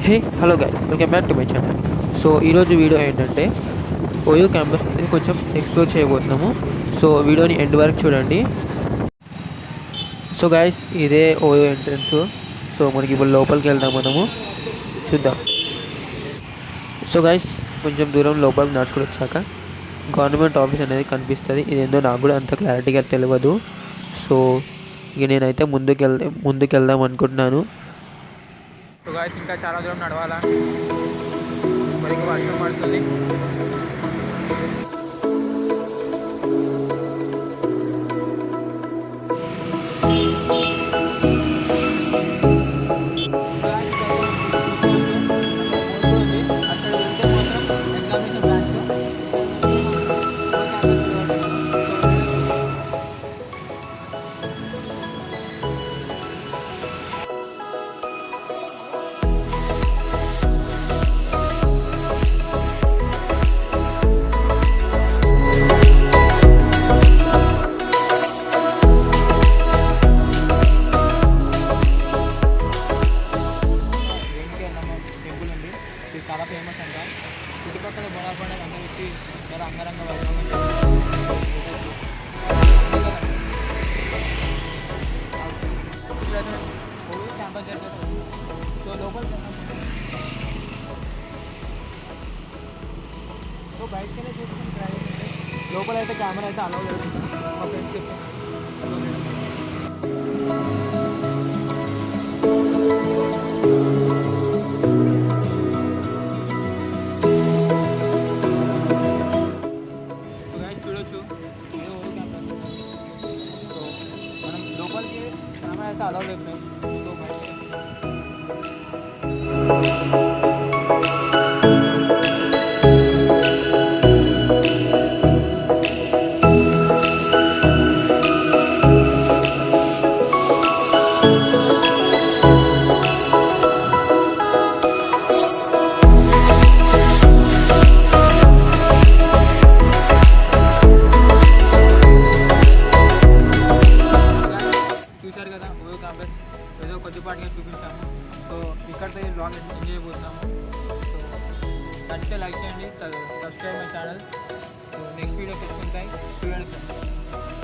Hey hello guys, welcome back to my channel. So ఈరోజు video ఏంటంటే OYO campus అనేది కొంచెం ఎక్స్ప్లోర్ చేయబోతున్నాము. సో వీడియోని ఎండ్ వరకు చూడండి. సో గైస్, ఇదే ఓయో ఎంట్రన్స్. సో మనకి ఇప్పుడు లోపలికి వెళ్దాం, మనము చూద్దాం. సో గైస్, కొంచెం దూరం లోపలికి నడుచుకుని వచ్చాక గవర్నమెంట్ ఆఫీస్ అనేది కనిపిస్తుంది. ఇదేందో నాకు కూడా అంత క్లారిటీగా తెలియదు. సో ఇక నేనైతే ముందుకెళ్దాం అనుకుంటున్నాను. సో గాయస్, ఇంకా చాలా దూరం నడవాలా, మరి వర్షం పడుతుంది. టెంపుల్ ఉంది, ఇది చాలా ఫేమస్ అంట. చుట్టుపక్కల బోనాల పండుగ అందరూ వచ్చి చాలా అంగరంగ వైభవంగా క్యాంపస్ చేస్తారు. సో లోపలికి సో బయటకెళ్ళి చూసుకుని ప్రైవేట్ లోపల అయితే కెమెరా అయితే అలౌ లేదు. మా ఫ్రెండ్స్ చెప్పాను. చూడొచ్చు, సో మనం లోపలికి కెమెరా అయితే అలౌ లేదు ఫ్రెండ్స్. సో చూశారు కదా ఓయో క్యాంపస్, ఏదో కొద్దిపాటిగా చూపించాము. సో ఇక్కడితో లాంగ్ ఎంజాయ్ చేయబోతున్నాము. సో నచ్చితే లైక్ చేయండి, subscribe my channel. So next videos వస్తుంటాయి, చూడండి ఫ్రెండ్స్.